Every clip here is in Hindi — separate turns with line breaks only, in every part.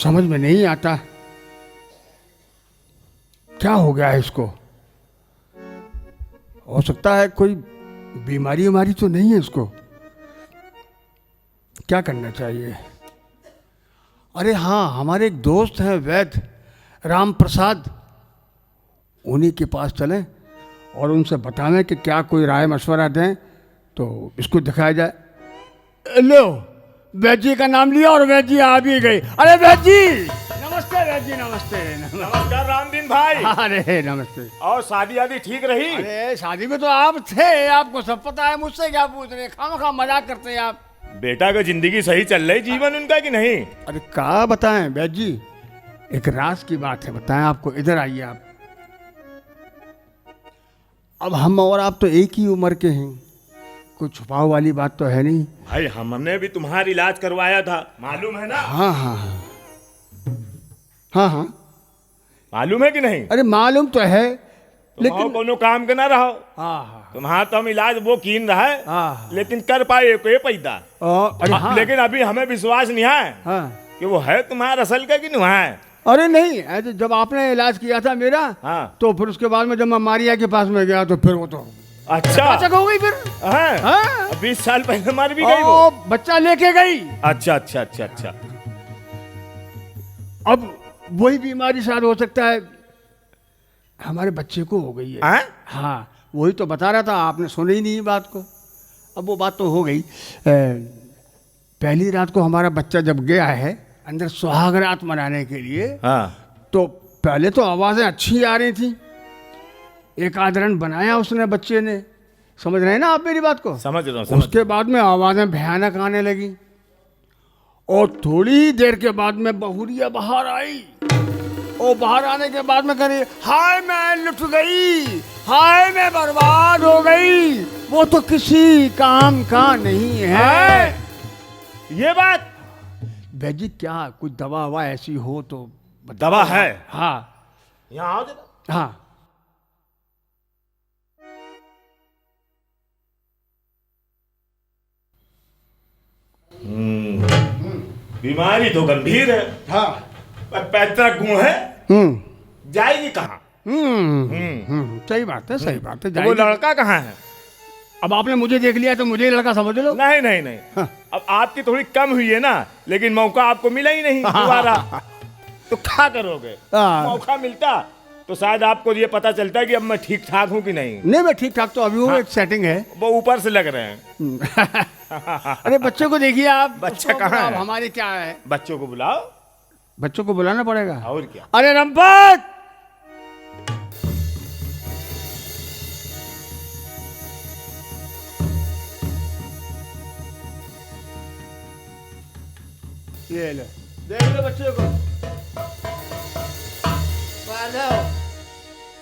समझ में नहीं आता क्या हो गया है इसको। हो सकता है कोई बीमारी उमारी तो नहीं है इसको। क्या करना चाहिए? अरे हाँ, हमारे एक दोस्त हैं वैद्य राम प्रसाद, उन्हीं के पास चलें और उनसे बतावें कि क्या कोई राय मशवरा दें तो इसको दिखाया जाए। लो, वैद्य जी का नाम लिया और वैद्य जी आ भी गए। अरे वैद्य जी, नमस्ते वैद्य जी, नमस्ते।
नमस्कार रामदीन भाई।
अरे नमस्ते।
और शादी आदि ठीक रही?
अरे शादी में तो आप थे, आपको सब पता है, मुझसे क्या पूछ रहे हैं? खामखा मजाक करते हैं आप।
बेटा का जिंदगी सही चल रही, जीवन उनका कि नहीं?
अरे क्या बताएं वैद्य जी, एक राज की बात है, बताएं आपको। इधर आइए आप। अब हम और आप तो एक ही उम्र के हैं, कोई छुपाव वाली बात तो है नहीं।
भाई हमने भी तुम्हारा इलाज करवाया था, मालूम है ना?
हाँ हाँ हाँ हाँ हाँ,
मालूम है कि नहीं?
अरे मालूम तो है,
लेकिन कोनो काम के ना रहो।
हाँ हाँ
तुम्हारा तो हम इलाज वो कीन रहा है,
हाँ,
लेकिन कर पाए कोई पैदा।
अरे हाँ,
लेकिन अभी हमें विश्वास नहीं है
हाँ,
कि वो है तुम्हारा असल का कि नहीं है।
अरे नहीं, ऐसे जब आपने इलाज किया था मेरा,
हाँ।
तो फिर उसके बाद में जब मैं मारिया के पास में गया तो फिर वो तो
अच्छा
चक हो गई फिर।
है?
हाँ?
20 साल पहले मर भी गई वो।
ओ, बच्चा लेके गई।
अच्छा अच्छा अच्छा अच्छा।
अब वही बीमारी शायद हो सकता है हमारे बच्चे को हो गई है।
हैं?
हाँ, वही तो बता रहा था, आपने सुनी ही नहीं बात को। अब वो बात तो हो गई। पहली रात को हमारा बच्चा जब गया है अंदर सुहाग रात मनाने के लिए,
हाँ।
तो पहले तो आवाज़ें अच्छी आ रही थी, एक आदरण बनाया उसने बच्चे ने, समझ रहे हैं ना आप मेरी बात को?
समझ रहा हूँ।
उसके बाद में आवाज़ें भयानक आने लगी और थोड़ी ही देर के बाद में बहुरिया बाहर आई और बाहर आने के बाद में कह रही, हाय मैं लुट गई, हाय मैं बर्बाद हो गई, वो तो किसी काम का नहीं है।
ये बात
भैजी क्या कुछ दवा ववा ऐसी हो तो
दवा है?
हाँ
यहाँ आओ जरा।
हाँ,
बीमारी तो गंभीर है,
हाँ,
पर पैतृक गुण है, जाएगी कहाँ?
सही बात है, सही बात है।
तो वो लड़का कहाँ है?
अब आपने मुझे देख लिया तो मुझे लड़का समझ लो।
नहीं नहीं नहीं,
हाँ।
अब आपकी थोड़ी कम हुई है ना, लेकिन मौका आपको मिला ही नहीं दोबारा। तो क्या करोगे?
हाँ।
मौका मिलता तो शायद आपको ये पता चलता कि अब मैं ठीक ठाक हूँ कि नहीं।
नहीं, मैं ठीक ठाक तो अभी हूँ।
हाँ।
एक सेटिंग है।
वो ऊपर से लग रहे हैं।
अरे बच्चे को देखिए आप।
बच्चा
उसको
कहाँ
बुलाओ,
है?
हमारे क्या है,
बच्चों को बुलाओ।
बच्चों को बुलाना पड़ेगा।
और क्या?
अरे रंपत, ये ले, देख लो बच्चे को।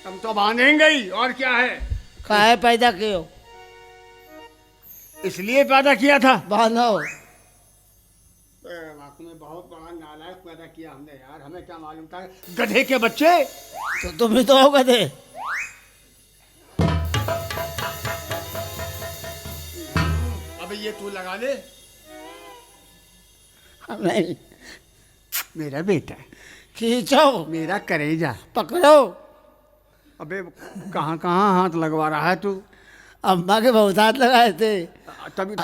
हम तो बांधेंगे ही, और क्या है?
काहे पैदा कियो?
इसलिए पैदा किया था।
बांधो।
वाकई में बहुत बड़ा नालायक पैदा किया हमने यार, हमें क्या मालूम था गधे के बच्चे।
तो तुम ही तो हो गधे।
अबे ये तू लगा ले।
नहीं,
मेरा बेटा,
खींचो,
मेरा करेजा।
पकड़ो।
अबे कहाँ कहाँ हाथ लगवा रहा है तू?
अम्मा के बहुत हाथ लगाए थे।
तभी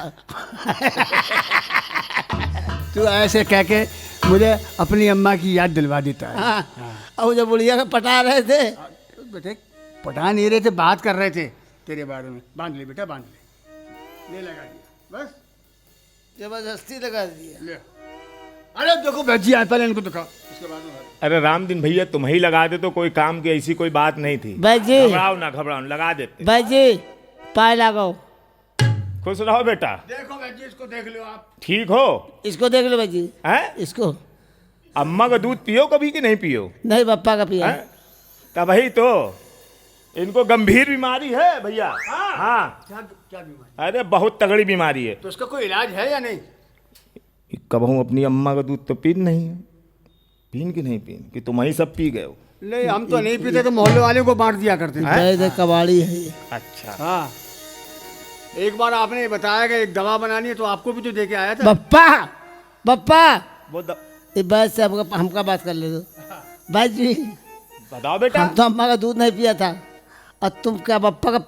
तू ऐसे कह के मुझे अपनी अम्मा की याद दिलवा देता है।
हाँ। और जब बुढ़िया को पटा रहे थे,
बेटे पटा नहीं रहे थे, बात कर रहे थे तेरे बारे में। बांध ले बेटा, बांध ले लगा दिया बस।
जबरदस्ती लगा दिया।
ले, अरे देखो भैजी आए, पहले इनको दिखाओ, उसके बाद में।
अरे रामदीन भैया, तुम ही लगा दे तो कोई काम की ऐसी कोई बात नहीं थी।
भाईजी,
घबराओ ना, घबराओ, लगा देते।
भाईजी पाए लगाओ।
खुश रहो बेटा।
देखो भैजी, इसको देख लो आप।
ठीक हो?
इसको देख लो भाईजी,
हैं?
इसको।
अम्मा का दूध पियो कभी कि नहीं पियो?
नहीं, पप्पा का पिया।
हैं? तब वही तो, इनको गंभीर बीमारी है भैया। हाँ।
क्या क्या बीमारी?
अरे बहुत तगड़ी बीमारी है।
तो इसका कोई इलाज है या नहीं?
कबहू अपनी अम्मा का दूध तो पीन नहीं है। पीन कि नहीं पीन कि तुम ही सब पी गए हो?
नहीं, हम तो नहीं पीते, तो मोहल्ले वाले को बांट दिया करते थे।
वैद्य कबाड़ी है ये।
अच्छा।
हाँ, एक बार आपने बताया कि एक दवा बनानी है, तो आपको भी तो दे के आया था।
पप्पा, पप्पा
वो
ये बैद से हमका बात कर ले दो। भाई जी
बताओ बेटा।
हम तो अम्मा का दूध नहीं पिया था और तुम क्या पप्पा का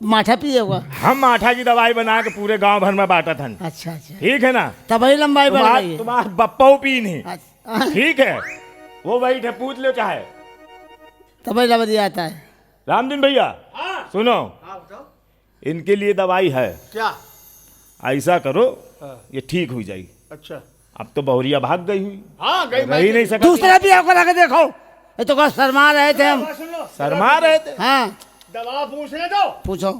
माठा पिए होगा।
हम माठा की दवाई बना के पूरे गांव भर में बांटा था।
अच्छा अच्छा
ठीक है ना।
तब ही लंबाई बढ़ गई है।
तुम्हारा बप्पा पी नहीं।
अच्छा,
ठीक है वो वही थे, पूछ लो चाहे।
तब ही लंबा दिया आता है।
रामदीन भैया सुनो, इनके लिए दवाई है।
क्या?
ऐसा करो ये ठीक हो जाएगी।
अच्छा।
अब तो बहुरिया भाग गई हुई।
हाँ गई।
रह ही नहीं सका।
दूसरा भी आपको लगा देखो, ये तो शर्मा रहे थे हम।
सुन लो,
शर्मा रहे थे।
हाँ
दवा पूछने दो।
पूछो।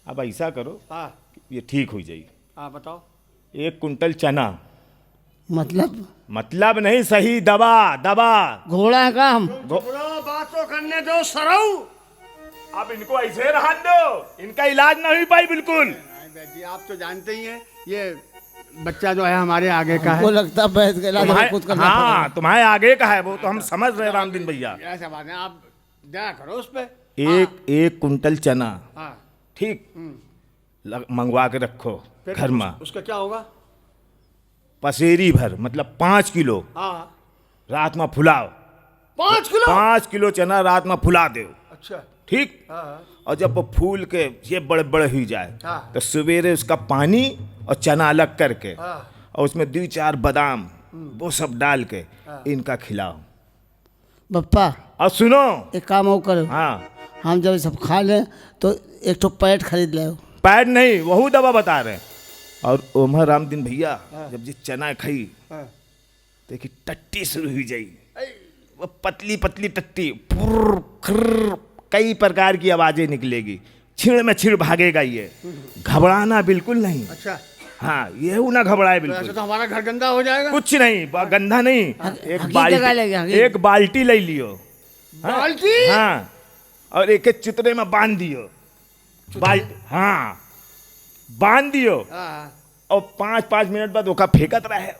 अब ऐसा करो
हाँ
ये ठीक हो जाएगी।
हाँ बताओ।
1 कुंटल चना।
मतलब
नहीं, सही दवा दवा।
घोड़ा है का हम?
बात तो करने दो सरऊ।
अब इनको ऐसे रहने दो, इनका इलाज ना हो पाई बिल्कुल।
जी आप तो जानते ही हैं ये बच्चा जो है हमारे आगे का
वो
है।
लगता है बैठ के इलाज हमें खुद करना
हाँ तुम्हारे आगे का है वो तो हम समझ रहे रामदीन भैया।
ऐसा बात है, आप दया करो उस पे।
एक कुंटल चना।
हाँ
ठीक मंगवा के रखो
फिर
घर में।
उसका क्या होगा?
पसेरी भर मतलब 5 किलो
हाँ
रात में फुलाओ।
5 किलो?
5 किलो चना रात में फुला दो।
अच्छा।
ठीक।
हाँ
और जब वो फूल के ये बड़े बड़े हो जाए
हाँ।
तो सवेरे उसका पानी और चना अलग करके
हाँ।
और उसमें 2-4 बादाम वो सब डाल के इनका खिलाओ।
पप्पा
और सुनो।
एक काम और करो,
हाँ
हम जब सब खा लें तो एक ठो पैट खरीद ले।
पैड नहीं, वही दवा बता रहे हैं। और ओमर रामदीन भैया जब ये चना खाई देखिए टट्टी शुरू हुई जाई। वो पतली पतली टट्टी फुर्र खर्र कई प्रकार की आवाजें निकलेगी। छिड़ में छिड़ भागेगा ये। घबराना बिल्कुल नहीं।
अच्छा।
हाँ ये ना घबराए
तो ऐसे
बिल्कुल।
तो हमारा घर गंदा हो जाएगा।
कुछ नहीं गंदा नहीं।
हकीकत
एक बाल्टी ले लियो।
बाल्टी?
हाँ और एक एक चितरे में बांध दियो। बाल्टी हाँ बांध दियो
हाँ
और 5-5 मिनट बाद ओका फेंकत रहे।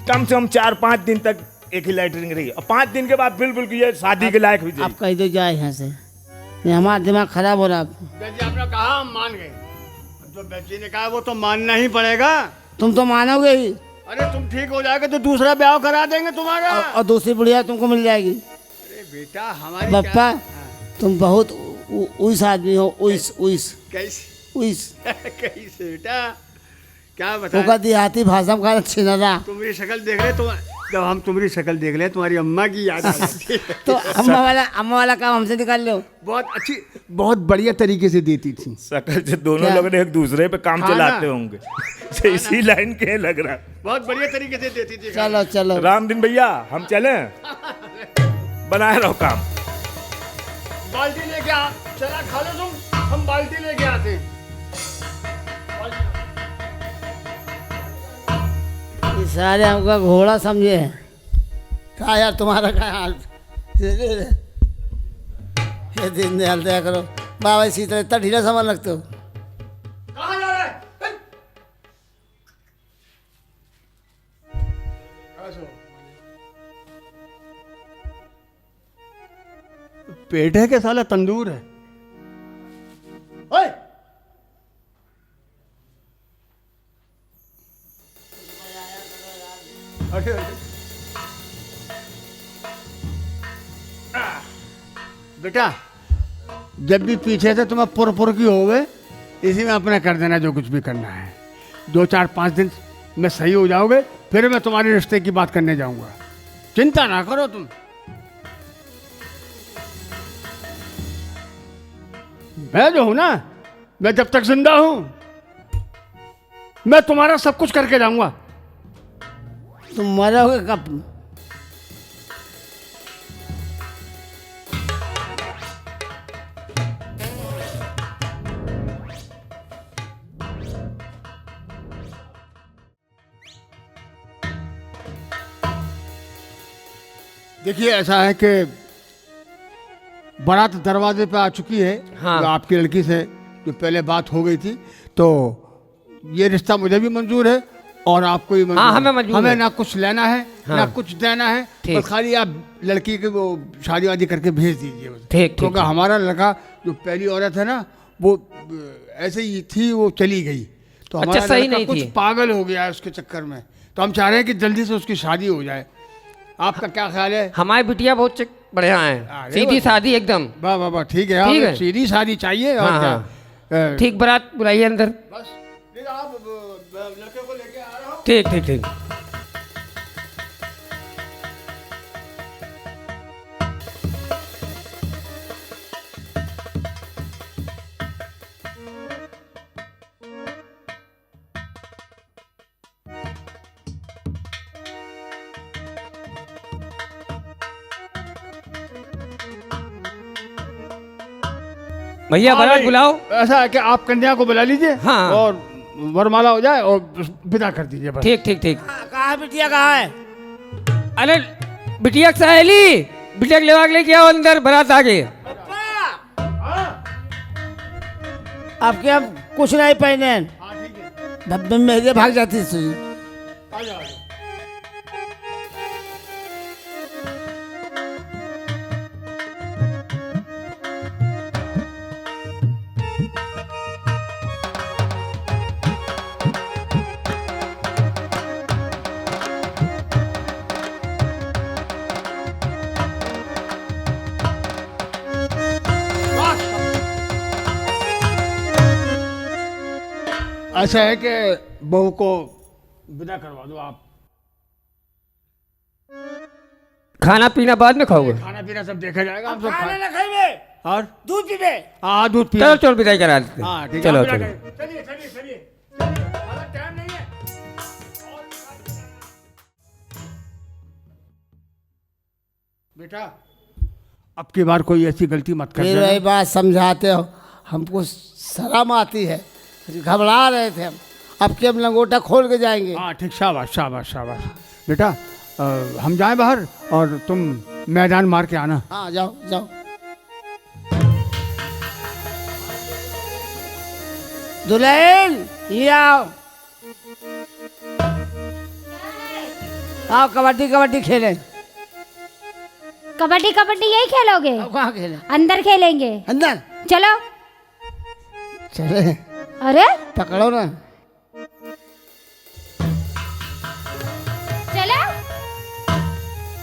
कम से कम 4-5 दिन तक एक ही लाइटरिंग रही और 5 दिन के बाद बिल्कुल ये शादी के लायक हुई जाए।
आप कह दो जाए यहाँ से, ये हमारा दिमाग खराब हो रहा।
जी आपने कहा हम मान गए। जो बच्ची ने कहा वो तो मानना ही पड़ेगा।
तुम तो मानोगे ही।
अरे तुम ठीक हो जाएगा तो दूसरा ब्याह करा देंगे तुम्हारा।
और दूसरी बुढ़िया तुमको मिल जाएगी।
अरे बेटा हमारी
पप्पा तुम बहुत उइस आदमी हो। उइस
कैसे कैसे बेटा क्या
वो
बता?
का देहाती भाषा में खाना छिनरा।
तुम्हारी शक्ल देख रहे तुम, जब हम तुम्हारी शक्ल देख रहे तुम्हारी अम्मा की याद आ जाती है।
तो अम्मा वाला काम हमसे निकाल लो।
बहुत अच्छी बहुत बढ़िया तरीके से देती थी।
सकल से दोनों लोग एक दूसरे पे काम
खाना।
चलाते होंगे। से इसी लाइन के लग रहा।
बहुत बढ़िया तरीके से देती थी।
चलो चलो
रामदीन भैया हम चले बनाए रहो काम।
बाल्टी लेके आ, चला खा लो तुम, हम बाल्टी लेके आते हैं।
ये सारे हमका घोड़ा समझे हैं। कहा यार तुम्हारा क्या हाल? ये दिन दयाल दया करो बाबा, इसी तरह इतना ढीला सामान रखते हो।
कहाँ जा रहा है? पेट है कि साला तंदूर है? ओए! अरे बेटा जब भी पीछे से तुम्हें पुर की होवे इसी में अपना कर देना जो कुछ भी करना है। 2-4-5 दिन में सही हो जाओगे फिर मैं तुम्हारे रिश्ते की बात करने जाऊंगा। चिंता ना करो तुम। मैं जो हूं ना, मैं जब तक जिंदा हूं मैं तुम्हारा सब कुछ करके जाऊंगा।
तुम मरोगे कब?
देखिए ऐसा है कि बारात दरवाजे पे आ चुकी है।
हाँ।
जो आपकी लड़की से जो पहले बात हो गई थी, तो ये रिश्ता मुझे भी मंजूर है और आपको भी मंजूर
हाँ,
है।
हमें मंजूर
हमें
है।
ना कुछ लेना है
हाँ।
ना कुछ देना है,
ठीक।
बस खाली आप लड़की की वो शादी वादी करके भेज दीजिए बस।
ठीक,
क्योंकि हमारा लड़का जो पहली औरत है ना वो ऐसे ही थी, वो चली गई तो
अच्छा,
हमारा
सही
लड़का
नहीं
कुछ
थी।
पागल हो गया है उसके चक्कर में। तो हम चाह रहे हैं कि जल्दी से उसकी शादी हो जाए। आपका क्या ख्याल है?
हमारी बिटिया बहुत बढ़िया है,
अरे
सीधी
वाह।
सादी एकदम।
वाह वाह वाह, ठीक है,
ठीक
हमें
है।
सीधी शादी चाहिए। और
हाँ,
क्या
ठीक, बारात बुलाइए अंदर।
बस ठीक है, आप लड़के को लेके आ रहा हूँ।
ठीक ठीक ठीक। भैया
हाँ
बारात
भाई,
बुलाओ।
ऐसा है कि आप कन्या को बुला लीजिए।
हाँ।
और वरमाला हो जाए और विदा कर दीजिए बस।
ठीक ठीक ठीक।
कहाँ है बिटिया, कहाँ है?
अरे बिटिया की सहेली, बिटिया के लेवा के लेके आओ अंदर, बारात आ गई।
आपके अब कुछ नहीं पहने,
हाँ ठीक है,
धब्बे में मेरे भाग जाती है।
आ जाओ आ जाओ। ऐसा है कि बहू को विदा करवा दो आप।
खाना पीना बाद में खाओगे?
खाना पीना सब देखा जाएगा, हम सब
खाने
खा।
न खाइए,
और
दूध पीते।
हाँ दूध पी।
चलो चलो विदाई करा देते हैं।
हाँ ठीक है,
चलो
आप विदा
चलो।
करें। चलिए चलिए चलिए, ज़्यादा टाइम नहीं है। बेटा अब की बार कोई ऐसी गलती मत कर
फिर
देना।
वही बात समझाते हो, हमको शर्म आती है, घबरा रहे थे हम। अब के हम लंगोटा खोल के जाएंगे।
हाँ ठीक, शाबाश शाबाश शाबाश। बेटा हम जाएं बाहर और तुम मैदान मार के आना।
हाँ जाओ जाओ। दुल्हन ये आओ, आओ कबड्डी कबड्डी खेलें।
कबड्डी कबड्डी यही खेलोगे?
अब कहाँ खेलें?
अंदर खेलेंगे।
अंदर
चलो।
चले,
अरे
पकड़ो ना।
चलो।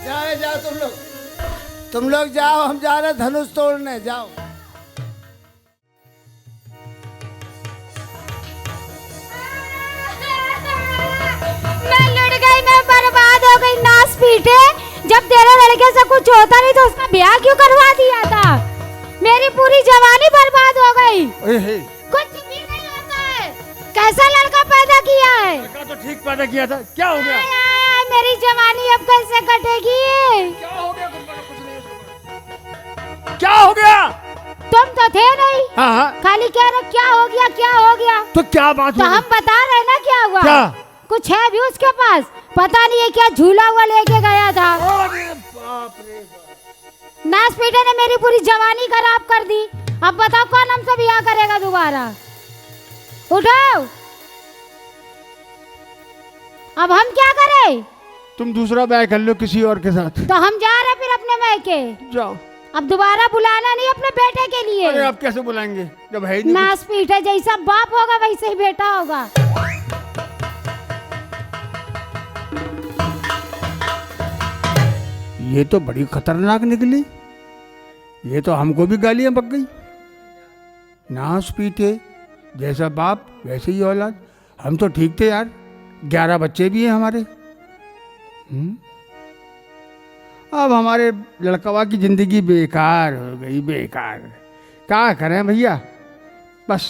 जाओ जाओ तुम लोग जाओ, हम जा रहे हैं धनुष तोड़ने, जाओ।
मैं लुट गई, मैं बर्बाद हो गई, नास पीटे। जब तेरे लड़के से कुछ होता नहीं तो उसका ब्याह क्यों करवा दिया था? मेरी पूरी जवानी बर्बाद हो गई। कुछ भी नहीं होता है। कैसा लड़का पैदा किया है?
लड़का तो ठीक पैदा किया था, क्या हो गया?
आय, आय, आय, मेरी जवानी अब कैसे कटेगी?
क्या हो गया? कुछ नहीं, क्या हो गया?
तुम तो थे नहीं,
हाँ हाँ,
खाली कह रहे क्या हो गया क्या हो गया।
तो क्या बात
तो
हो
हम
गई?
बता रहे हैं ना क्या हुआ।
क्या?
कुछ है भी उसके पास, पता नहीं है क्या झूला हुआ लेके गया था।
अरे बाप रे बाप।
नास पीटे ने मेरी पूरी जवानी खराब कर दी। अब बताओ कौन हमसे ब्याह करेगा दोबारा? उठाओ, अब हम क्या करें?
तुम दूसरा ब्याह कर लो किसी और के साथ।
तो हम जा रहे फिर अपने मायके।
जाओ।
अब दोबारा बुलाना नहीं अपने बेटे के लिए।
अरे आप कैसे बुलाएंगे जब है ही नहीं?
नास पीटे जैसा बाप होगा वैसे ही बेटा होगा।
ये तो बड़ी खतरनाक निकली, ये तो हमको भी गालियां बक गई। नास पीटे जैसा बाप वैसे ही औलाद। हम तो ठीक थे यार, 11 बच्चे भी हैं हमारे। अब हमारे लड़कवा की जिंदगी बेकार हो गई, बेकार। क्या करें भैया, बस।